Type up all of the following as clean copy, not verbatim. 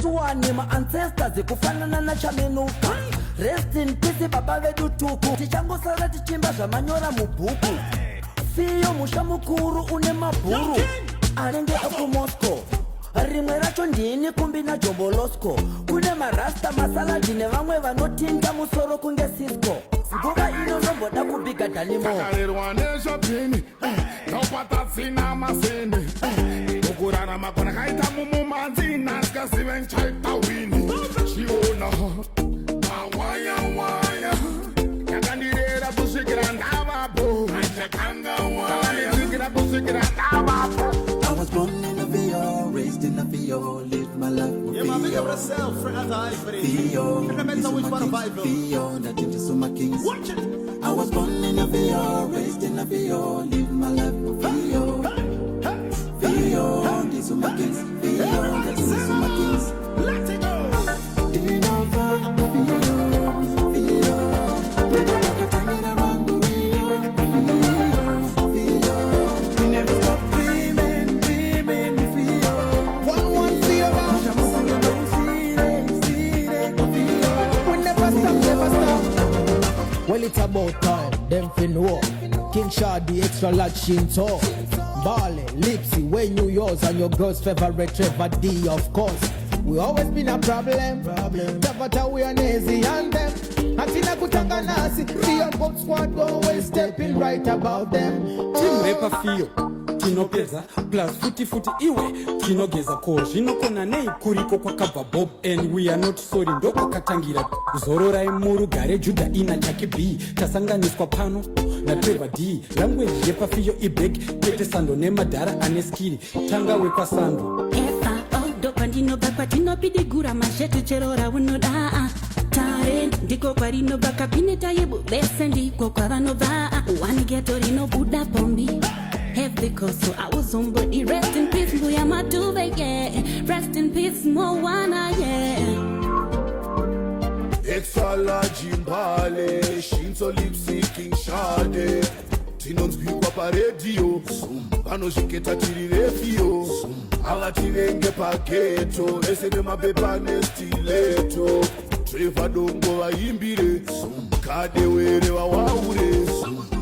Tuani ma ancestors kufanana na chamenuka. Rest in peace baba vedu tuku. Tichango sara tichimba zamanyora mubuku. Fiyo mushamukuru une maburu. Arenge aku Moscow. Rimwe racho ndini kumbi na jombolosco. Kune marasta masala jine vamwe vanotinda musoro kunge Cisco. Sikuba ino nomboda kubiga dalimo. Karirwanesha pini Topatatsina masende Ukurara makona kaita mumumanzi Naska siven chaita wini Shiona Waya waya Yakandirera kushikira ndavapo Achakanga waya Yakandirera kushikira ndavapo I was born in a VO, raised in a VO, lived my life with VO. Big up yourself for anti-hyphen. VO, Fundamental which one of VO, nothing to so my kings. Watch it. I was born in a VO, raised in a VO, lived my life with VO. VO, these are my kings. VO, nothing to so my kings. Let it go. Well, it's about time, them fin walk. King Shadi, extra large Shinto. Barley, Lipsy, when you yours and your girl's favorite Trevor D, of course. We always been a problem. Tafata we are lazy and them. Hatina kutanga nasi. See your boat squad always stepping right about them. Team repa feel. Kinopeza plus futi iwe kinogeza ko jinokona nei kuriko kwa kava bob and we are not sorry ndoko katangira zorora imuru gare juda ina chake b tasanganiswa pano na Trevor D language yepa fiyo ibeg kete sando ne madara aneskiri tanga we kwa sando efa do pandino bakatino pidigura mashetu cherora unoda tare ndiko kwarino bakapineta yebu besendi kwa vanova one getorino buda pombi. Heavy cause so I was on body. Rest in peace, Buya Matuve, yeah. Rest in peace, Moana, yeah. Extra large imbale Shinto lipsy King Shade Tinons bigwa pa radio Ano shiketa tiri refio Ala tirenge paketo Esebe mabepa nestileto Trevor Dongo wa imbire Kade were wa waure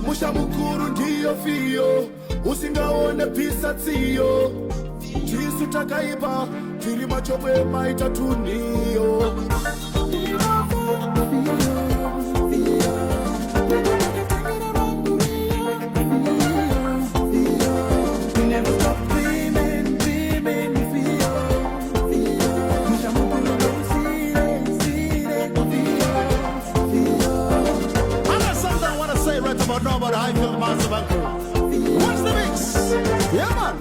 Musha mukuru ndiyo fiyo Usingaone pisa tiyo Tisu takaiba Tiri machobwe maita tuniyo About nobody, I feel massive and cool. What's the mix? Yeah, man.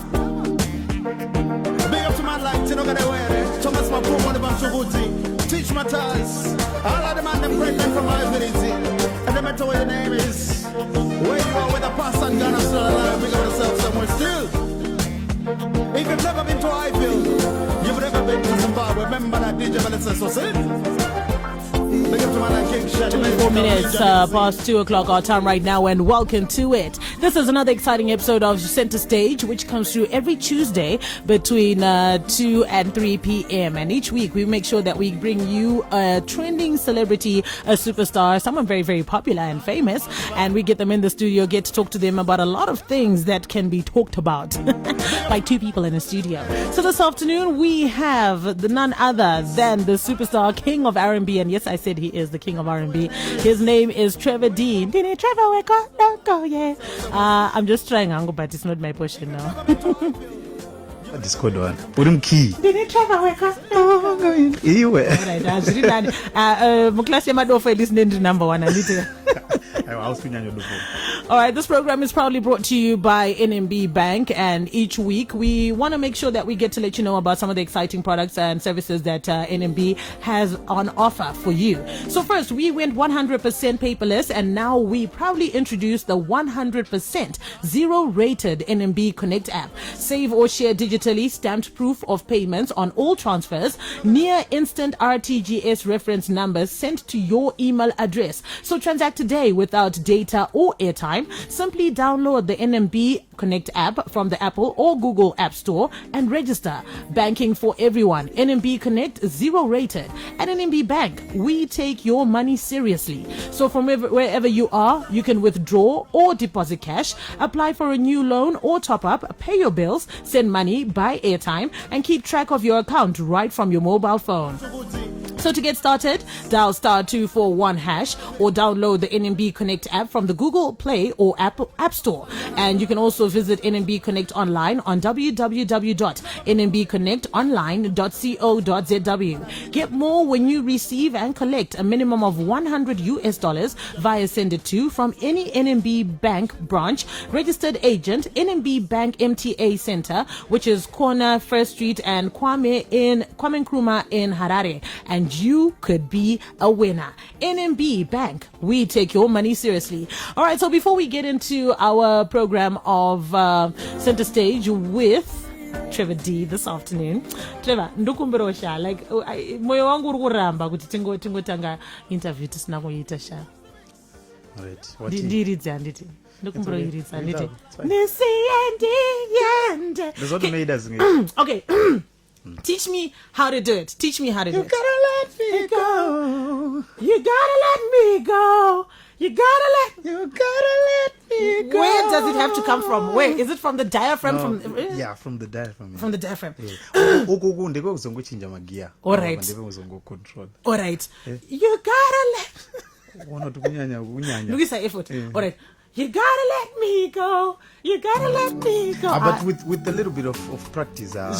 Big up to man like Tino Gadewere, Thomas Mapu, one of them Chuguti, Teach Matthias, all of them and them pregnant from Ivanity. And no matter what your name is, where you are with a past and Ghana still alive, we got ourselves somewhere still. If you've never been to Highfield, you've never been to Zimbabwe, remember that DJ Melissa, so sit. 24 minutes past 2 o'clock our time right now, and welcome to it. This is another exciting episode of Center Stage, which comes through every Tuesday between 2 and 3 p.m. And each week we make sure that we bring you a trending celebrity, a superstar, someone very, very popular and famous, and we get them in the studio, get to talk to them about a lot of things that can be talked about by two people in the studio. So this afternoon we have the none other than the superstar, king of R&B, and yes, I said he is the king of R&B. His name is Trevor D. Dini Trevor, wake up, don't go, yeah. I'm just trying, Ango, but it's not my portion now. What is called one? Urum key. Dini Trevor, wake up, don't go. Anyway. Alright, I should not. Muklas Yamadofa listening to number one. I need to. Alright, this program is proudly brought to you by NMB Bank, and each week we want to make sure that we get to let you know about some of the exciting products and services that NMB has on offer for you. So first, we went 100% paperless, and now we proudly introduce the 100% zero-rated NMB Connect app. Save or share digitally stamped proof of payments on all transfers, near instant RTGS reference numbers sent to your email address. So transact today without data or airtime airtime, simply download the NMB Connect app from the Apple or Google App Store and register. Banking for everyone. NMB Connect, 0 rated. At NMB Bank, we take your money seriously. So from wherever you are, you can withdraw or deposit cash, apply for a new loan or top up, pay your bills, send money, buy airtime, and keep track of your account right from your mobile phone. So to get started, dial *241# or download the NMB Connect app from the Google Play or Apple App Store. And you can also visit NMB Connect online on www.nmbconnectonline.co.zw. Get more when you receive and collect a minimum of $100 via Send It To from any NMB Bank branch, registered agent, NMB Bank MTA Center, which is corner First Street and Kwame Nkrumah in Harare. And you could be a winner. NMB Bank, we take your money seriously. All right, so before we get into our program of Center Stage with Trevor D this afternoon, Trevor, ndukumbirosha, like moyo wangu uri kuramba kuti tingotanga interview tisina kuita sha. All right. Ndiridza nditi. Ndukumbiroiridza nditi. That's what made us. Okay. Teach me how to do it. Teach me how to do it. You gotta let me go. You gotta let me go. You gotta let me go. Where does it have to come from? Where? Is it from the diaphragm? No, From yeah, from the diaphragm. From the diaphragm. Ukuku ndiko kuzongochinja magia. All right. Ndiko kuzongocontrol. All right. You gotta let. Wana tukunyanya. Look at effort. All right. You gotta let me go. You gotta let me go. But with a little bit of practice, but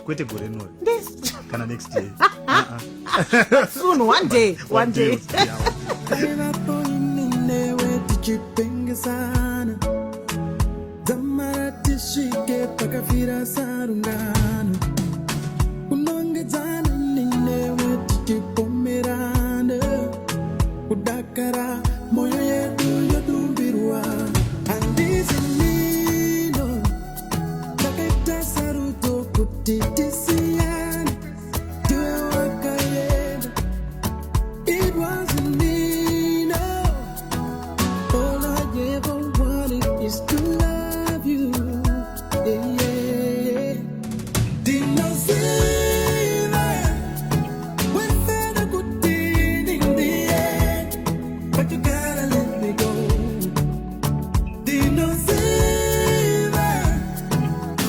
kwete gore no. This Kana next year. Soon, one day. Moyo yetu yodumbirwa andizililo taketa saruto kutitisiana tuwe wakayenda. It wasn't me, no. All I ever wanted is to love you. Yeah, yeah, yeah. Did not say that we said a good thing in the end, but you gotta let me go. Did not say that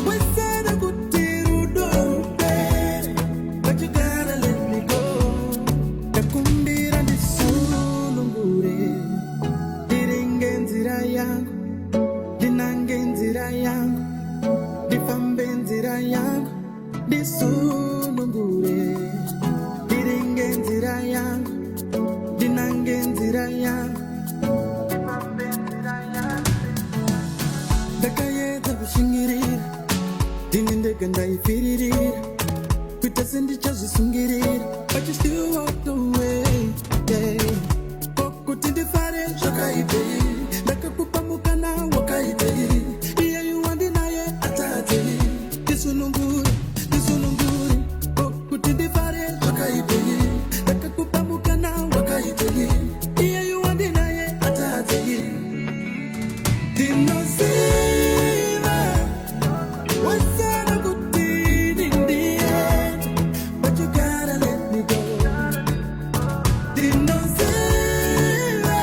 we said a good thing, but you gotta let me go. Takumbira ndisulungure, diringe nzira yangu, dinange nzira yangu, difambe nzira yangu, disulungure, diringe nzira yangu, dinange nzira yangu, difambe nzira yangu. Ndakayedza kushingirira, ndinendega ndaifiririra, kuita sendichazvisungirira, but you still walked away. Yeah. Kokuti ndifare zvakaibvei, ndakakupa mukana wakaibvei, iye wandinaye atatei, ndisunungure. Kokuti ndifare zvakaibvei, ndakakupa mukana wakaibvei, iye wandinaye atatei. Dinosiva, what's that a good thing in the end? But you gotta let me go. Dinosiva,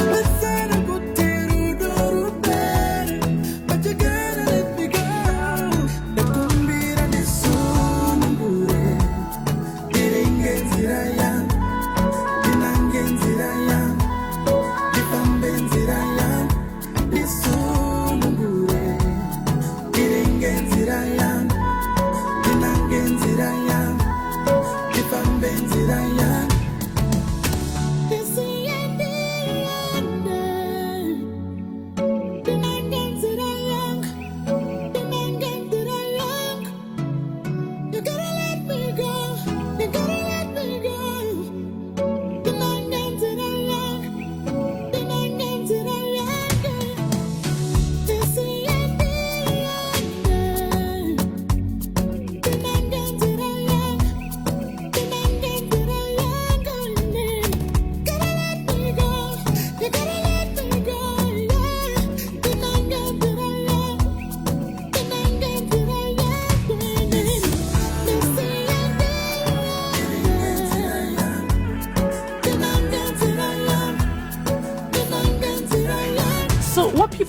what's that a good thing, but you gotta let me go. Ndakumbira ndisunungure, diringe nzira yangu, dinange nzira yangu, difambe nzira yangu, ndisunungure, diringe nzira yangu, dinange nzira yangu, difambe nzira yangu. You gotta let me go. You gotta let me go. Dinange nzira yangu.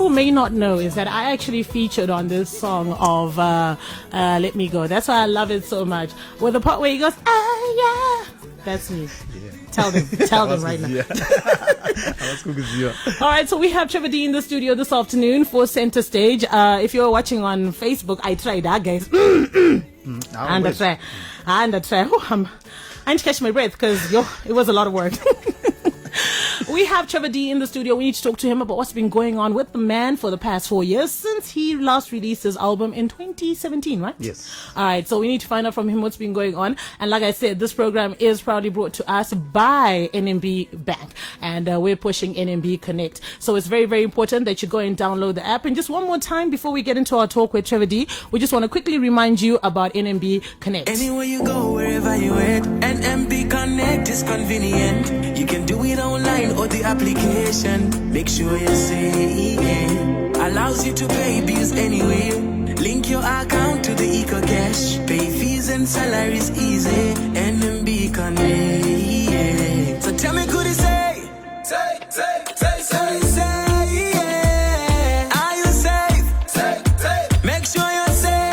people may not know is that I actually featured on this song of Let Me Go. That's why I love it so much. With the part where he goes, yeah. That's me. Yeah. Tell them right now. All right, so we have Trevor D in the studio this afternoon for Center Stage. If you're watching on Facebook, I tried that, guys. And I try. Oh, I need to catch my breath because it was a lot of work. We have Trevor D in the studio. We need to talk to him about what's been going on with the man for the past 4 years since he last released his album in 2017, right? Yes. All right, so we need to find out from him what's been going on. And like I said, this program is proudly brought to us by NMB Bank. And we're pushing NMB Connect. So it's very, very important that you go and download the app. And just one more time before we get into our talk with Trevor D, we just want to quickly remind you about NMB Connect. Anywhere you go, wherever you at, NMB Connect is convenient. You can do it online or the application. Make sure you say allows you to pay bills anywhere. Link your account to the EcoCash. Pay fees and salaries easy. NMB Connect. So tell me, could you say? Are you safe? Make sure you're safe.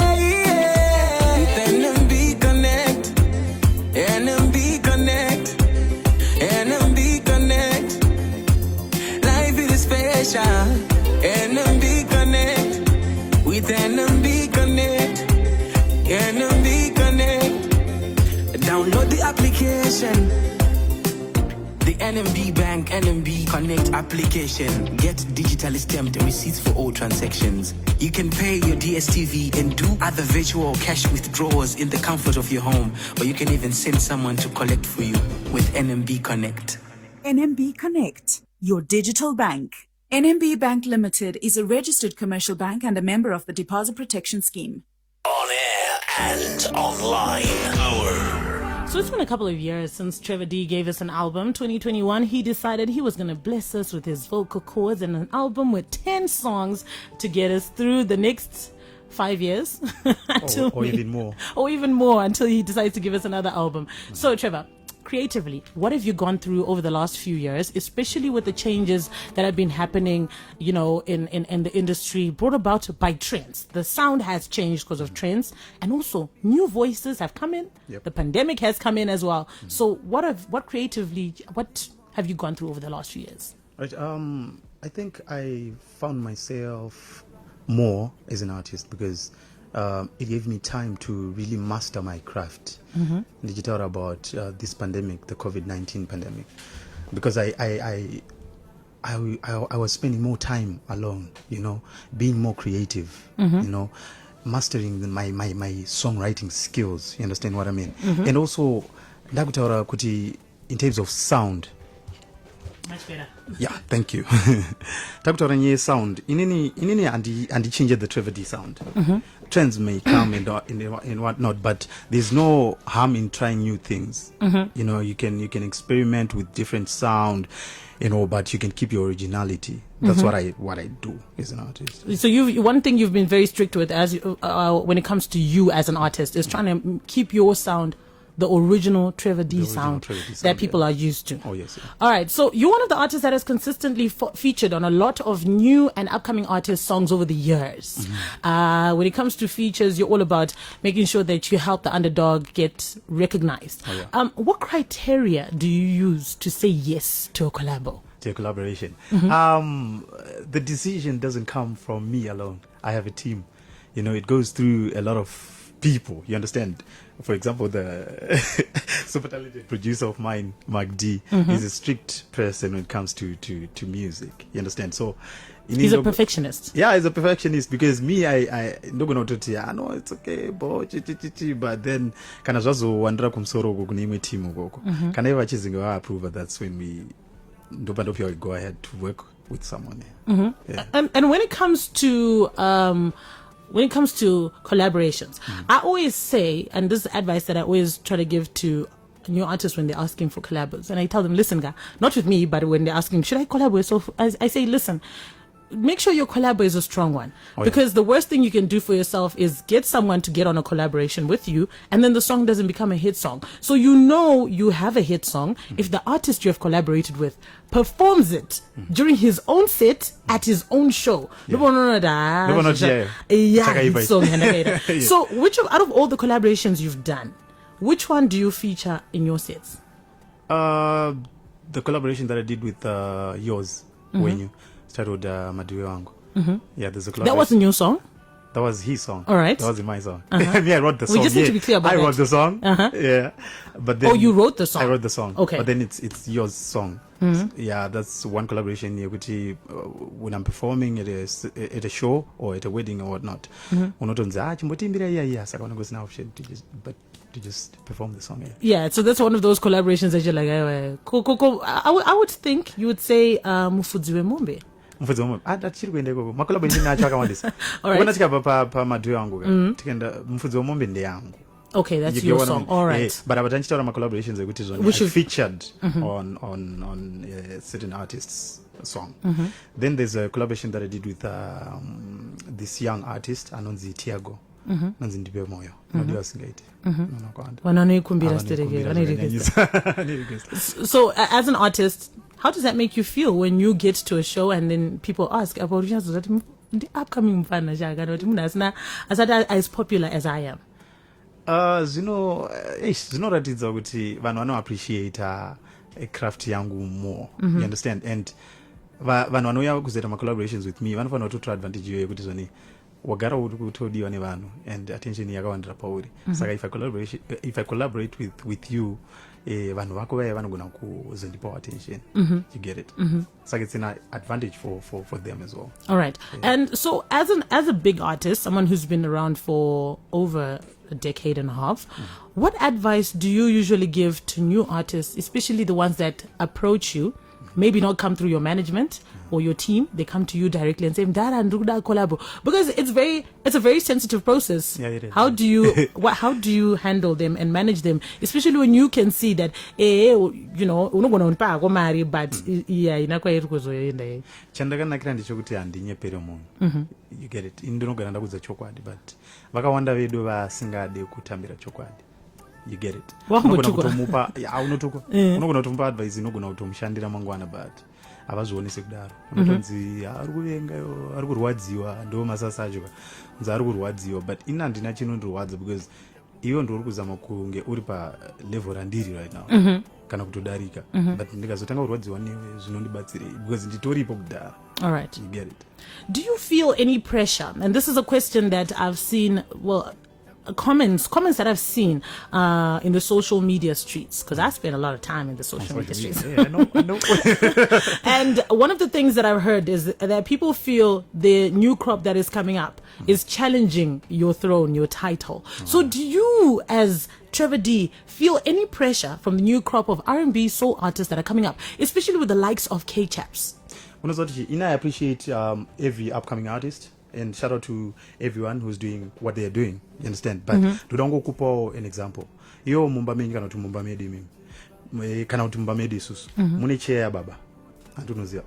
With NMB Connect. NMB Connect. NMB Connect. Life is special. NMB Connect. With NMB Connect. NMB Connect. Download the application. The NMB Bank NMB Connect application. Get digitally stamped receipts for all transactions. You can pay your DSTV and do other virtual cash withdrawals in the comfort of your home, or you can even send someone to collect for you with NMB Connect. NMB Connect, your digital bank. NMB Bank Limited is a registered commercial bank and a member of the Deposit Protection Scheme. On air and online. So it's been a couple of years since Trevor D gave us an album. 2021, he decided he was going to bless us with his vocal cords and an album with 10 songs to get us through the next 5 years. or even more. Or even more until he decides to give us another album. So Trevor, creatively, what have you gone through over the last few years, especially with the changes that have been happening, in the industry brought about by trends? The sound has changed because of trends, and also new voices have come in. Yep. The pandemic has come in as well. So what have you gone through over the last few years? Right. I think I found myself more as an artist because it gave me time to really master my craft. Did you talk about this pandemic, the COVID-19 pandemic? Because I was spending more time alone, being more creative, mastering my songwriting skills. You understand what I mean? And also, ndakutaura kuti in terms of sound. Much better. Yeah, thank you. Takutaura nye sound. Inini andi change the Trevor D sound. Trends may come and whatnot, but there's no harm in trying new things. You can experiment with different sound, but you can keep your originality. That's what I do as an artist. So one thing you've been very strict with when it comes to you as an artist is trying to keep your sound the original Trevor D sound that people are used to. Oh, yes. Yeah. All right. So you're one of the artists that has consistently featured on a lot of new and upcoming artist songs over the years. When it comes to features, you're all about making sure that you help the underdog get recognized. Oh, yeah. What criteria do you use to say yes to a collabo? To a collaboration. The decision doesn't come from me alone. I have a team. It goes through a lot of people, you understand? For example, the super talented producer of mine, Mark D, is a strict person when it comes to music, you understand? So he's a perfectionist. Yeah, he's a perfectionist because me, I don't know it's okay, but then kana zvazo wandira kumsoro uko kune imwe team ukoko kana iva chizinga approve, that's when we go ahead to work with someone. Yeah. And when it comes to collaborations, I always say, and this is advice that I always try to give to new artists when they're asking for collabs, and I tell them, listen, guy, not with me, but when they're asking, should I collab with? So I say, listen, make sure your collabo is a strong one. Because the worst thing you can do for yourself is get someone to get on a collaboration with you, and then the song doesn't become a hit song. So you have a hit song if the artist you have collaborated with performs it during his own set at his own show. So out of all the collaborations you've done, which one do you feature in your sets? The collaboration that I did with yours when you started Madiwe Wangu. Yeah, there's a collaboration. That wasn't your song? That was his song. All right. That wasn't my song. Me, I wrote the song. We just need to be clear about that. I wrote the song. Yeah. But then, you wrote the song? I wrote the song. Okay. But then it's yours song. Yeah, that's one collaboration when I'm performing at a show or at a wedding or whatnot. To just perform the song. Yeah, so that's one of those collaborations that you're like, cool. I would think you would say Mufudziwe Mumbe. Okay, that's your song. All right. But I collaborations which featured on certain artists' song. Then there's a collaboration that I did with this young artist, Anonzi Tiago. So as an artist, how does that make you feel when you get to a show and then people ask about the upcoming as popular as I am? Zvinoratidza kuti vanhu vanoappreciate craft yangu more. You understand? And vanhu vanouya kuzoita collaborations with me vanofanira kutora advantage iyoyo kuti zvoni wagara uri kutodiwa nevanhu and attention yakawandira pauri. Saka if I collaborate with you, vanhu vako vaya vanogona kuzondipawo attention. You get it? Saka it's an advantage for them as well. All right. And so as a big artist, someone who's been around for over a decade and a half, what advice do you usually give to new artists, especially the ones that approach you, maybe not come through your management or your team, they come to you directly and say, collabo, because it's a very sensitive process. Yeah, it is. How do you handle them and manage them, especially when you can see that but chandakanakira ndechekuti handinyepere munhu. You get it? Ndinogara ndakudza chokwadi, but vakawanda vedu vasingade kutambira chokwadi. You get it? Unogona kutomupa advice inogona kutomushandira mangwana, but avazvionese kudaro. Unotonzi ari kuvenga, ari kurwadziwa, ndo masasa acho kunzi ari kurwadziwa, but ina handina chinondirwadza because iwe ndori kuzama kunge uri pa level randiri right now. Kana kutodarika. But ndikazotanga kurwadziwa newe zvinondibatsirei because nditoripo kudara. All right. You get it? Do you feel any pressure? And this is a question that I've seen, comments that I've seen in the social media streets, because I spend a lot of time in the social media streets. Yeah, I know. And one of the things that I've heard is that people feel the new crop that is coming up is challenging your throne, your title. So do you, as Trevor D, feel any pressure from the new crop of R&B soul artists that are coming up, especially with the likes of K-Chaps? I appreciate every upcoming artist. And shout out to everyone who's doing what they are doing. You understand? But Dongo kupo an example. Yo mumbamedi kana mumbamedi mimi. Kana mumbamedi susu. Mune chair ya baba. Antunozia.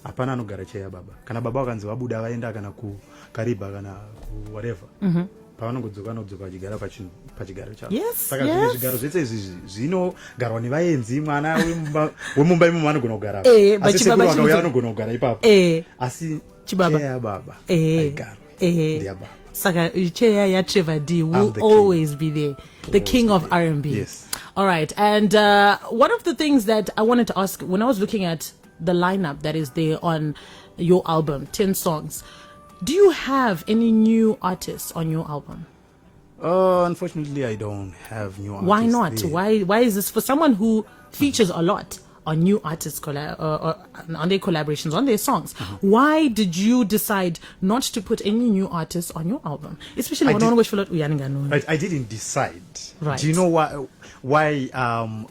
Hapana anogara chair ya baba. Kana baba wakanzi wabuda vaenda kana ku kariba kana ku whatever. Pavanongodzoka pachigaro chavo. Yes. Saka zvigaro zvese zvino garwa nevaenzi mwana wemumba imomo anogona kugara. Asi sekuru vakauya anogona kugara ipapo. Asi Chibaba. Chair baba. Baba. Saka chair ya Trevor D will always be there. The king of R&B. Yes. All right. And one of the things that I wanted to ask, when I was looking at the lineup that is there on your album, 10 songs, do you have any new artists on your album? Unfortunately, I don't have new artists. Why not? There. Why is this for someone who features a lot on new artists on their collaborations, on their songs? Why did you decide not to put any new artists on your album? Especially when I didn't decide. Right. Do you know why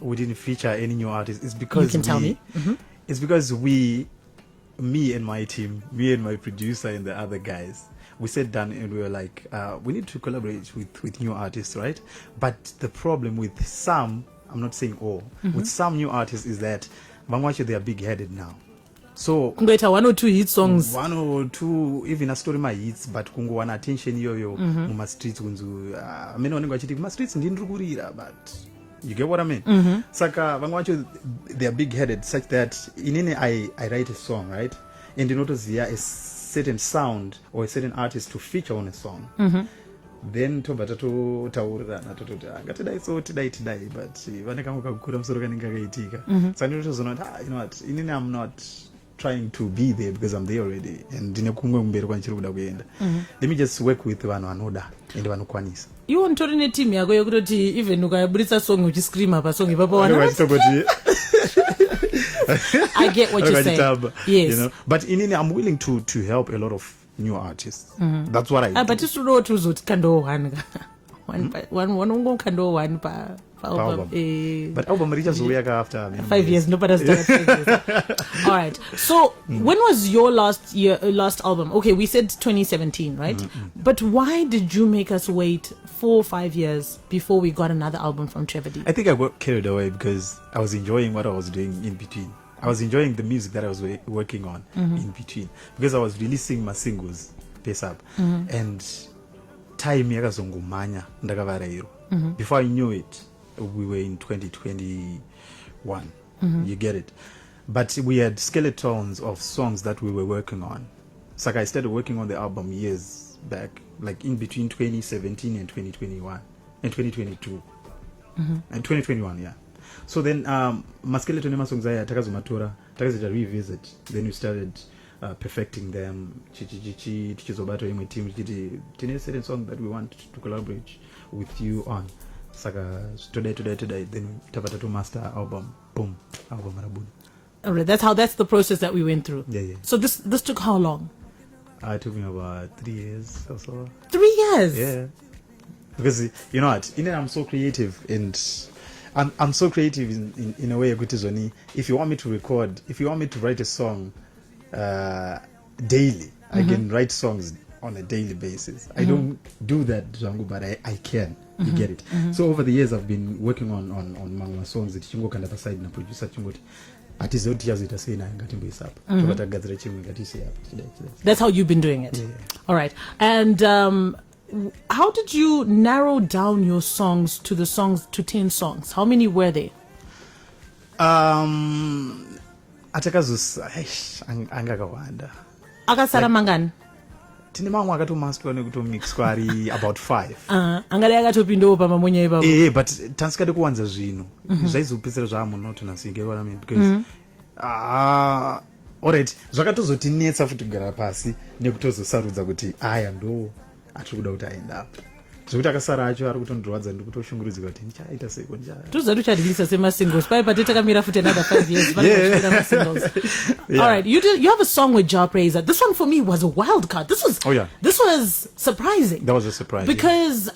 we didn't feature any new artists? It's because you can tell me. It's because me and my team, me and my producer and the other guys, we sat down and we were like, we need to collaborate with new artists, right? But the problem with some, I'm not saying all, with some new artists is that they are big-headed now. so kungoita 1 or 2 hit songs, 1 or 2 even a story my hits, but kungowana attention iyoyo muma streets kunzu amene wanenge achiti kuma streets ndiri kurira, but you get what I mean. Saka vamwe vacho they are big headed such that inini I write a song, right, and ndinotoziya a certain sound or a certain artist to feature on a song. Then tobva tatotaurirana tototi ngatidai so tidai, but vane kangu kakukura musoro kanenge kakaitika. Saka ndinotozona kuti you know what, inini I'm not trying to be there because I'm there already and ndine kumwe kumberi kwandichiri kuda kuenda. Let me just work with vanhu vanoda and vanokwanisa. iwo nditori neteam yako yekutoti even ukabudisa song uchiscreama pasong ipapo wana I get what you're saying. Yes. You know, but inini I'm willing to help a lot of new artists. That's what I do. But it's not to zot kando one kando one pa album. But album reaches after 5 years. Nobody has done 5 years. All right. So when was your last album? Okay, we said 2017, right? But why did you make us wait 4 or 5 years before we got another album from Trevor D? I think I got carried away because I was enjoying what I was doing in between. I was enjoying the music that I was working on in between because I was releasing my singles pace up and time yakazongomanya ndakavarairo. Before I knew it, we were in 2021. You get it? But we had skeletons of songs that we were working on. So I started working on the album years back, like in between 2017 and 2021 and 2022 and 2021, yeah. So then maskeleton emasongs aya takazomatora takazita revisit, then we started perfecting them tichizobata imwe team tichiti tine certain song that we want to collaborate with you on. Saka today then tapata to master album, boom, album marabuni. Alright, that's the process that we went through. Yeah. So this took how long? It took me about 3 years or so. 3 years? Yeah. Because you know what, I'm so creative and I'm so creative in a way. If you want me to record, if you want me to write a song daily, I can write songs on a daily basis. I don't do that, Django, but I can. You get it? So over the years, I've been working on my songs. Chingo kanda paside na producer chingoti. Atizoti yazita say na ngatimbo isap. Tobata gadzira chimwe ngatisi yapa. That's how you've been doing it. Yeah. All right. And how did you narrow down your songs to 10 songs? How many were they? Atakazus angakawanda. Akasara mangani? Tine mamwe akatomaster nekutomix kwari about 5. Angari akatopindawo pamamwenye ipapo. But tansikade kuwanza zvino. Zvaizopedzera zvamunoti nasike what I mean, because alright, zvakatozotinetsa futi kugara pasi nekutozosarudza kuti aya ndo atiri kuda kuti aenda apo. Zvekuti akasara acho ari kutondorwadza ndikutoshungurudzika kuti ndichaita seko tozati uchadilisa semasingles pai pati takamira futi another 5 years All right, you have a song with Jah Praiser. This one for me was a wild card. This was surprising. That was a surprise because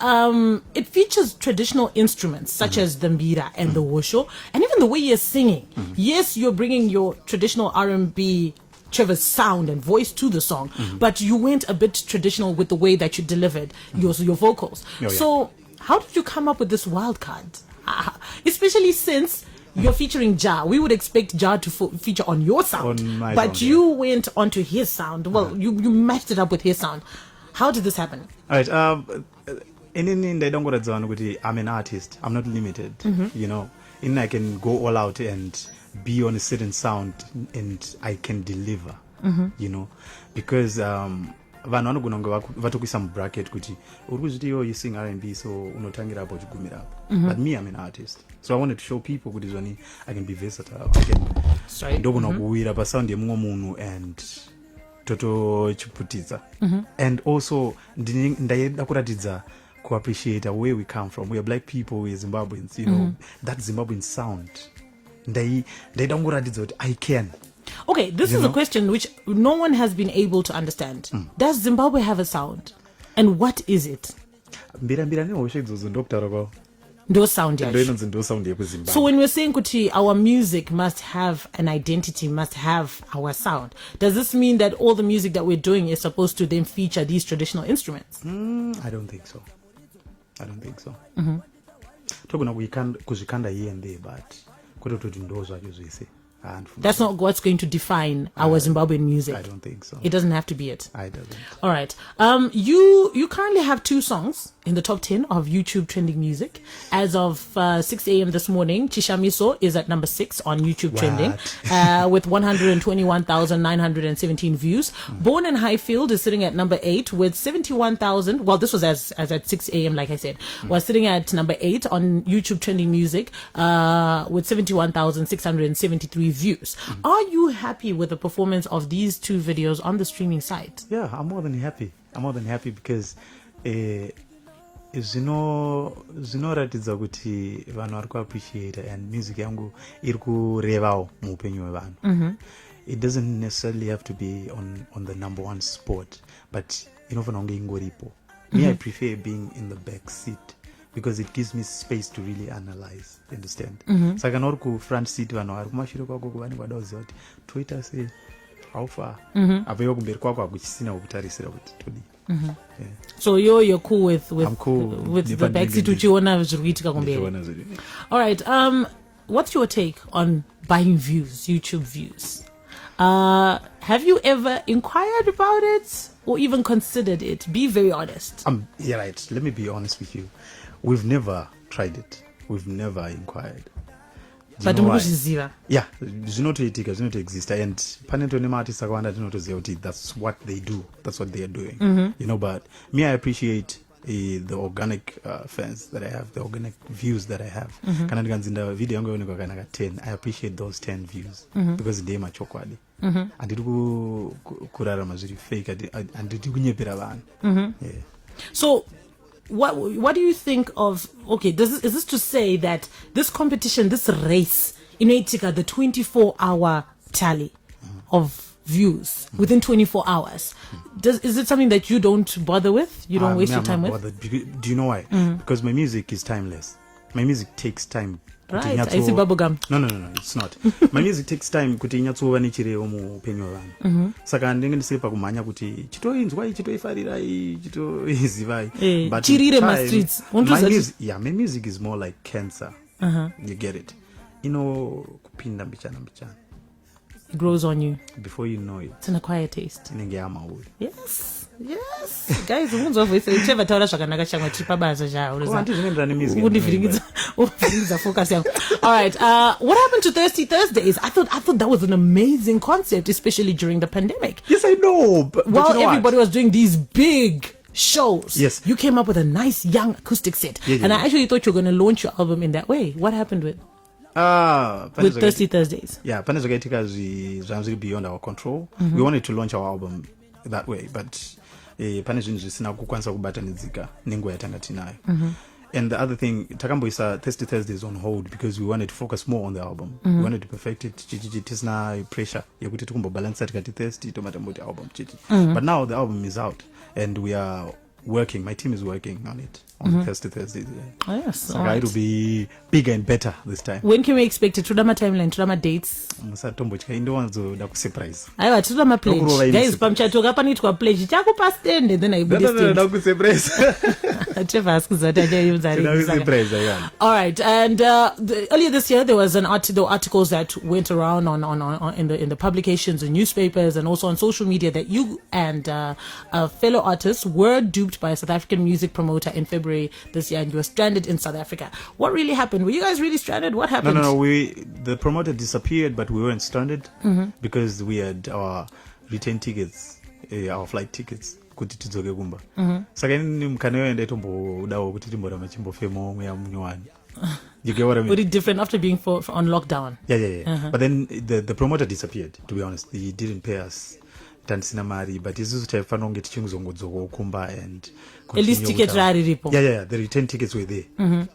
it features traditional instruments such as the mbira and the wosho, and even the way you're singing. Yes, you're bringing your traditional R&B Trevor's sound and voice to the song, but you went a bit traditional with the way that you delivered your vocals. So how did you come up with this wild card? Especially since you're featuring Jah. We would expect Jah to feature on your sound, but you went onto his sound. Well, you matched it up with his sound. How did this happen? All right. I'm an artist. I'm not limited. You know, I can go all out and be on a certain sound and I can deliver. You know, because vanhu vanogona vatokuisa mubracket kuti urikuzviti you sing R&B so unotangira apo uchigumira apo. But me, I'm an artist, so I wanted to show people kuti zvani I can be versatile. I can ndogona kuwira pasound yemumwe munhu and totochiputidza. And also ndaida kuratidza ku appreciate where we come from. We are black people, we are Zimbabweans, you know, that Zimbabwean sound. Ndaida kuratidza kuti I can. Okay, this is a question which no one has been able to understand. Does Zimbabwe have a sound? And what is it? Sound. So when we're saying kuti our music must have an identity, must have our sound, does this mean that all the music that we're doing is supposed to then feature these traditional instruments? I don't think so. Togona kuzvikanda here and there, but kutototi ndo zvacho zvese. That's not what's going to define our Zimbabwean music. I don't think so. It doesn't have to be it. I don't. All right. You currently have 2 songs in the top 10 of YouTube trending music. As of 6 a.m. this morning, Chishamiso is at number 6 on YouTube trending with 121,917 views. Born in Highfield is sitting at number 8 with 71,000. Well, this was as at 6 a.m. like I said. Was sitting at number 8 on YouTube trending music with 71,673 views. Are you happy with the performance of these 2 videos on the streaming site? Yeah, I'm more than happy. Because zvinoratidza kuti vanhu vari kuappreciate and music yangu iri kurevawo muupenyu hwevanhu. It doesn't necessarily have to be on the number 1 spot, but inofanira kunge ingoripo. Me, I prefer being in the back seat because it gives me space to really analyze, understand? Saka kana uri ku-front seat vanhu vari kumashure kwako vanenge vada kuziva kuti toita sei, how far, apa iwo kumberi kwako hakuchisina kukutarisira kuti todi. So you're cool with I'm cool with the backseat uchiona zviri kuitika kumberi. All right. What's your take on buying views, YouTube views? Have you ever inquired about it or even considered it? Be very honest. Yeah, right. Let me be honest with you. We've never tried it. We've never inquired. But yeah, zvinotoitika zvinotoexist, and panetone maartist akawanda tinotoziva kuti that's what they do, that's what they are doing. But me, I appreciate the organic fans that I have, the organic views that I have. Kana ndikanzinda video yangu yaonekwa kana 10, I appreciate those 10 views because ndeye machokwadi. Andiri kurarama zviri fake, andiri kunyepera vanhu. So what do you think of, okay, is this to say that this competition, this race, inoitika the 24-hour tally of views within 24 hours, is it something that you don't bother with? You don't waste your time with? Do you know why? Because my music is timeless. My music takes time. Right, I see bubblegum. No, it's not. My music takes time kuti inyatsova nechirevo muupenyu hwevanhu. Saka ndenge ndisiri pakumhanya kuti chitoinzwai, chitoifarirai, chitoizivai. Chirire mastreets. My music is more like cancer. You get it? Kupinda mbichana. It grows on you. Before you know it. It's an acquired taste. Yes. Guys, Trevor taura zvakanaka shamwa chipabasa chao. Focus. All right. What happened to Thirsty Thursdays? I thought that was an amazing concept, especially during the pandemic. Yes, I know. But while you know everybody was doing these big shows, yes, you came up with a nice young acoustic set. And I actually thought you were going to launch your album in that way. What happened with Thirsty Thursdays? Yeah, panezvakaitika zviri beyond our control. We wanted to launch our album that way, but pane zvinhu zvisina kukwanisa kubatanidzika nenguva yatanga tinayo. And the other thing, takamboisa Thirsty Thursdays on hold because we wanted to focus more on the album. We wanted to perfect it. Tisina pressure yekuti tikumbobalance tikati Thirsty tomatamboti album. But now the album is out and we are working. My team is working on it. On Thirsty Thursdays. Oh, yes. So it will be bigger and better this time. When can we expect it? Tudama timeline, tudama dates. Musatombochka indowanzo surprise. Aiwa, tudama pledge. Guys, pamchatoka panitwa pledge. Chakupa stand and then I would stand. Surprise. Trevor asks that surprise. All right. And earlier this year there was articles that went around on in the publications and newspapers and also on social media that you and fellow artists were duped by a South African music promoter in February this year, and you were stranded in South Africa. What really happened? Were you guys really stranded? What happened? No. The promoter disappeared, but we weren't stranded because we had our return tickets, our flight tickets. Kuti tidzoke kumba. Saka ini mukana yoenda itombodawo kuti timboramba chimbofemo mweya munyowani. You get what I mean? Very different after being on lockdown. Yeah. But then the promoter disappeared, to be honest. He didn't pay us. Tansina mari, but isusu taifanira kunge tichingozongodzoko kumba and at least ticket rari ripo. Yeah, the return tickets were there. You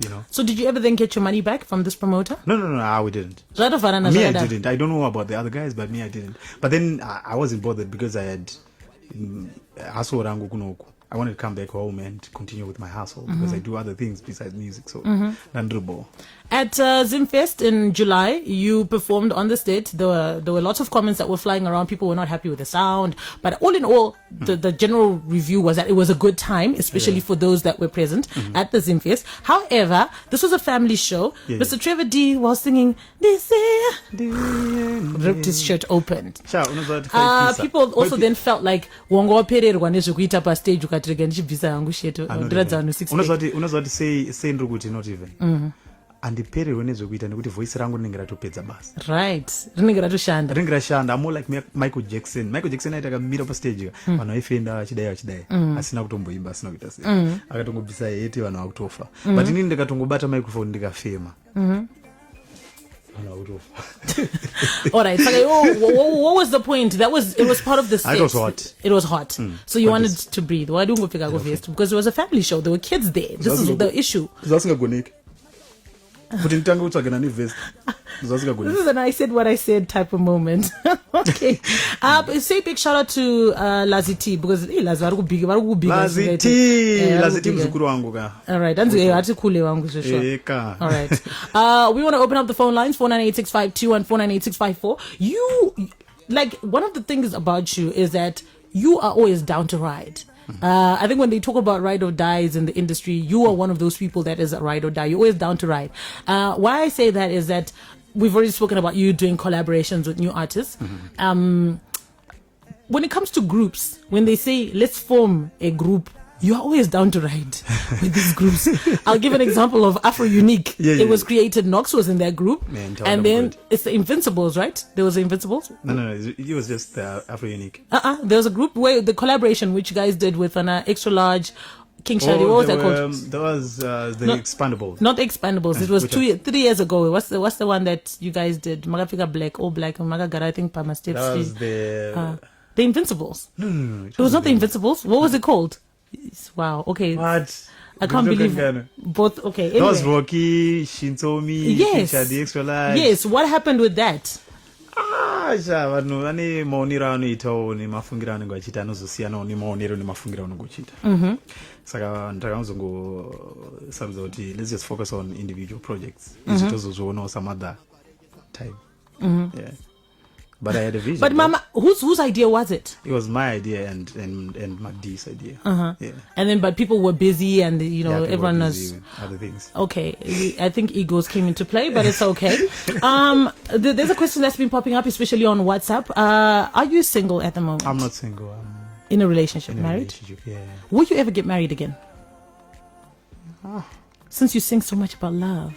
know. So did you ever then get your money back from this promoter? No, we didn't. Me, I didn't. I don't know about the other guys, but me, I didn't. But then I wasn't bothered because I had haso rangu kunoku. I wanted to come back home and continue with my household because I do other things besides music. So, Nandrubo. At Zimfest in July, you performed on the stage. There were lots of comments that were flying around. People were not happy with the sound. But all in all, the general review was that it was a good time, especially for those that were present at the Zimfest. However, this was a family show. Mr. Trevor D was singing, "This year," ripped his shirt open. People also then felt like, "Wongo pererwa nezvekuita pa stage ukatirega ndichibvisa hangu sheto." Unozati say nduguti not even. Andipererwe nezvekuita nekuti voice rangu rinenge ratopedza basa. Right. Rinenge ratoshanda. I'm more like Michael Jackson aita akamira pastage vanhu vaifenda achidai asina kutomboimba asina kuita sei akatongobvisa heti vanhu vakutofa but inini ndikatongobata microphone ndikafema. All right. So, what was the point? It was part of the set. It was hot. So you wanted to breathe. Why don't we pick up vest? Because it was a family show. There were kids there. This is the issue. This is an I said what I said type of moment. Okay. Say big shout out to Lazy T because Lazy T mzukuru wangu ka. All right. All right. We want to open up the phone lines 498-652 and 498-654. You like one of the things about you is that you are always down to ride. I think when they talk about ride or dies in the industry, you are one of those people that is a ride or die. You're always down to ride. Why I say that is that we've already spoken about you doing collaborations with new artists. When it comes to groups, when they say, let's form a group, you're always down to ride with these groups. I'll give an example of Afro Unique. It was created, Knox was in that group. And then it's the Invincibles, right? There was the Invincibles? No, it was just Afro Unique. There was a group where the collaboration which you guys did with an extra large King Shadi. What was that called? That was the Expandables. Not Expandables. It was 3 years ago. What's the one that you guys did? Magafika Black, All Black, and Magagara, I think, Pama Steps. That was the Invincibles. No. It was not the Invincibles. What was it called? Wow. Okay. What? I can't believe both. Okay. Anyway. That was Rocky, Shintomi, yes. the extra life. Yes. What happened with that? Vane maonero anoitawo nemafungira anenge achita anozosiyanawo nemaonero nemafungira anenge uchita. Saka ndakanzongosarudza kuti let's just focus on individual projects. Izvitozozvionawo some other time. Yeah. But I had a vision. But Mama, whose idea was it? It was my idea and MacD's idea. Yeah. And then, but people were busy, and everyone was other things. Okay, I think egos came into play, but it's okay. There's a question that's been popping up, especially on WhatsApp. Are you single at the moment? I'm not single. I'm in a relationship, married. Yeah. Will you ever get married again? Since you sing so much about love.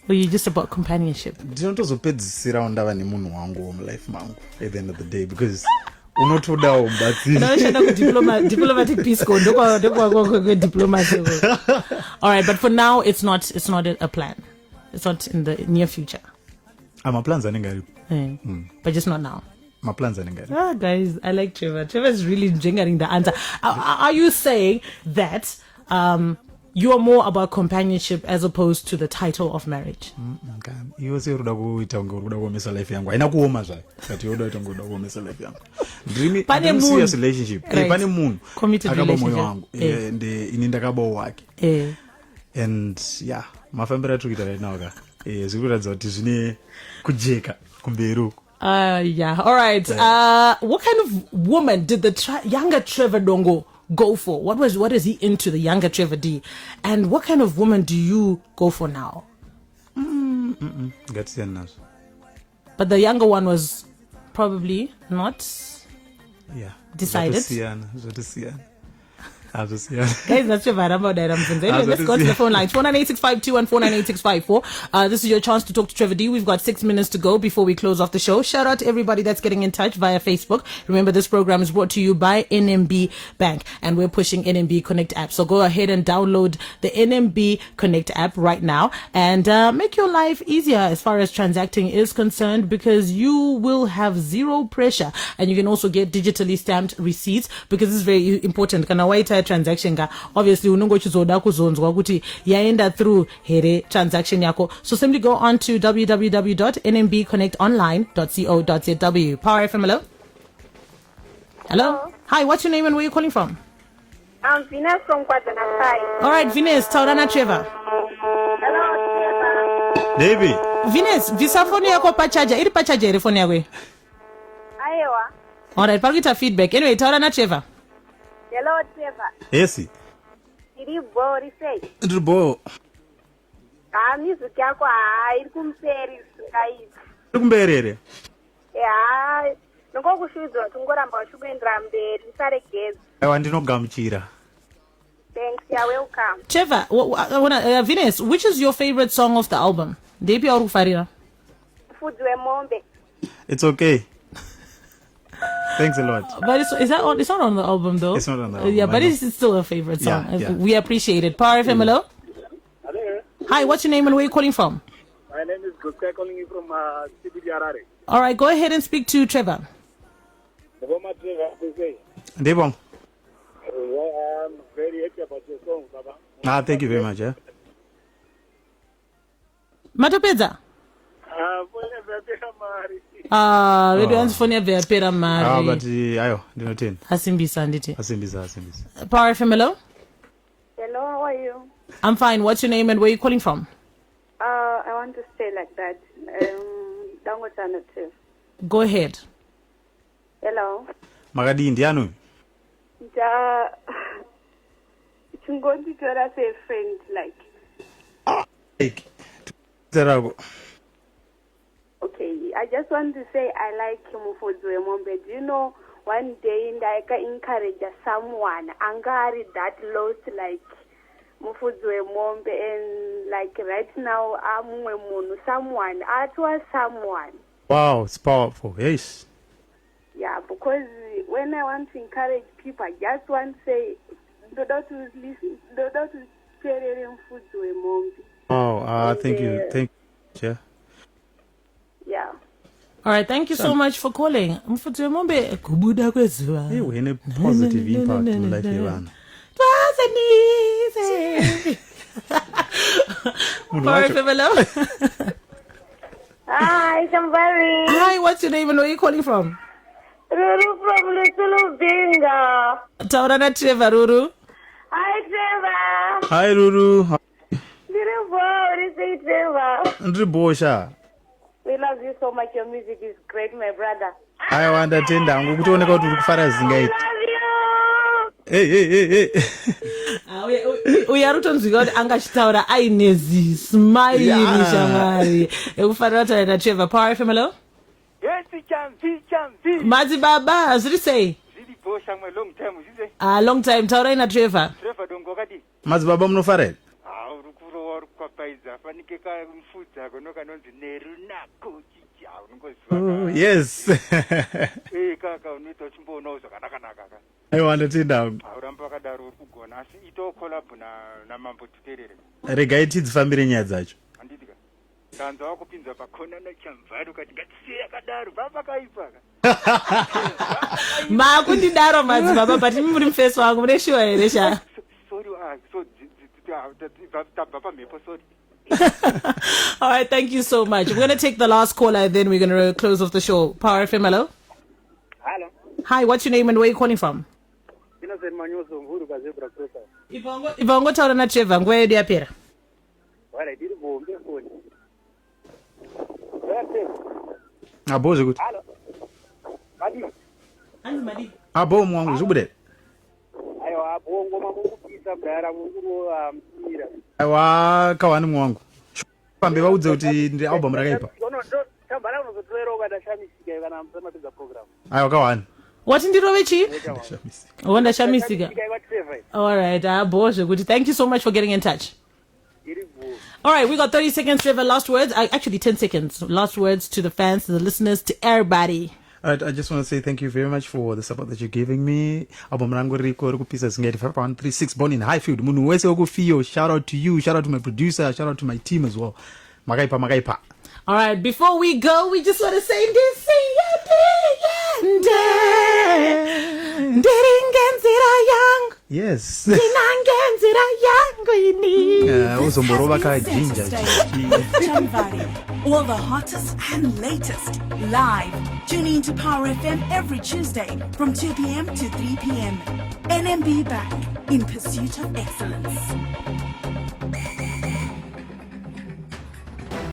Or you just about companionship? Ndinotozopedzisira ndava nemunhu wangu mulife mangu at the end of the day because unotodawo but diplomatic peace code diplomacy. All right, but for now it's not a plan. It's not in the near future. My plans are nengari. But just not now. My plans are nengari. Guys, I like Trevor. Trevor is really jingering the answer. Are you saying that you are more about companionship as opposed to the title of marriage? Iwe seruda kuita ungoruda kuomesa life yangu. Haina kuoma zvayo. Kati yoda ita ungoruda kuomesa life yangu. Dream serious relationship. Pane munhu akaba moyo wangu. Ini ndakaba wake. And yeah, mafambira tukuita right now ka. Zikuratidza kuti zvine kujeka kumberi. Yeah. All right. What kind of woman did the younger Trevor Dongo go for? What is he into, the younger Trevor D? And what kind of woman do you go for now? But the younger one was probably not decided. Guys, that's your anyway, let's go to the phone lines 498-652 and 498-654. This is your chance to talk to Trevor D. We've got 6 minutes to go before we close off the show. Shout out to everybody that's getting in touch via Facebook. Remember, this program is brought to you by NMB Bank, and we're pushing NMB Connect app. So go ahead and download the NMB Connect app right now and make your life easier as far as transacting is concerned, because you will have zero pressure, and you can also get digitally stamped receipts, because this is very important. Kana waita transaction ga, obviously unongo chizoda kuzonzwa kuti yaenda through here transaction yako. So simply go on to www.nmbconnectonline.co.zw. Power FM, hello? Hello? Hi, what's your name and where are you calling from? I'm Venus from Kwazanakai. All right, Venus, taurana Trevor. Hello, Trevor. David. Venus, visa phone yako pachaja. Iri pachaja iri phone yako. Aiwa. All right, pakita feedback. Anyway, taurana Trevor. Hello, Trevor. Yes. Iribo, risei. Ribo. Music yako iri kumperi sikai. Kumberere. Yeah. Ngokushudzwa tungoramba uchikuendera mberi usaregedza. Aiwa ndinogamuchira. Thanks, you're welcome. Trevor, Venus, which is your favorite song of the album? Depi or kufarira? Fudwe mombe. It's okay. Thanks a lot. But it's not on the album though. It's not on the album. Yeah, but it's still a favorite song. Yeah. We appreciate it. Power FM, hello? Hello. Hi, what's your name and where are you calling from? My name is Guska, calling you from CBD Harare. All right, go ahead and speak to Trevor. Devon. I'm very happy about your song, Baba. Thank you very much. Matopedza? Redu yanzifoni yapera mari. But ayo ndinotenda. Asimbisa nditi. Asimbisa. Power FM, hello? Hello, how are you? I'm fine. What's your name and where are you calling from? I want to stay like that. Dongo channel too. Go ahead. Hello. Magadi indiano. Chungoti tora say friend like. Okay, I just want to say I like Mufudwe Mombe. Do you know, one day I can encourage someone, angari that lost like Mufudwe Mombe, and like right now I'm someone, someone. Wow, it's powerful. Yes. Yeah, because when I want to encourage people, I just want to say, do not to listen, do not to share Mufudwe Mombe. Oh, thank you. Thank you. Yeah. Yeah. All right, thank you so much for calling. Mfutwe mombe kubuda kwezuwa. Hey, we have a positive impact in life here. It wasn't easy. Hello. Hi, Chamvary. Hi, what's your name and where are you calling from? Ruru from Little Binga. Taurana Trevor, Ruru. Hi, Trevor. Hi, Ruru. Trevor. We love you so much. Your music is great, my brother. I want to attend. I'm going to go to the Faras. I love you. We are to God. Angashtaura Ainezi smile Chamvary. Ufara ta Trevor. Power FM, hello. Yes, Chamvary. Mazi Baba, as you say. Long time. Long time. Taura ina Trevor. Trevor Dongo kadi. Mazi Baba mnofare. Oh, yes. I want to sit down. Regaiti family nyazacho. Ma kundidaro Mazi Baba, but muri mfeso wangu mune sure eresha. All right, thank you so much. We're going to take the last caller, then we're going to close off the show. Power FM, hello? Hello. Hi, what's your name and where are you calling from? Ibongo taura na Trevor, ngwe dia pera. Wala diri bombe phone. Boze good. Hello. Madi. Abo mwangu zubude. Ayo abongo mamukupisa mdara munguru mira. Aiwa kawani mwangu. Pambe vaudze kuti ndi album rakaipa. Tambara unozotwero ukadashamisika kana msema tiza program. Aiwa kawani. What ndiro chi? Wanda shamisika. All right, boze good. Thank you so much for getting in touch. All right, we got 30 seconds, Trevor. Last words. Actually, 10 seconds. Last words to the fans, to the listeners, to everybody. All right, I just want to say thank you very much for the support that you're giving me. Album rangu riko kupisa singeti 5.36 born in Highfield. Munu wese okufio. Shout out to you. Shout out to my producer. Shout out to my team as well. Magaipa. All right, before we go, we just want to say this. Yes. Chamvary, all the hottest and latest live. Tune in to Power FM every Tuesday from 2 p.m. to 3 p.m. NMB Bank, in pursuit of excellence.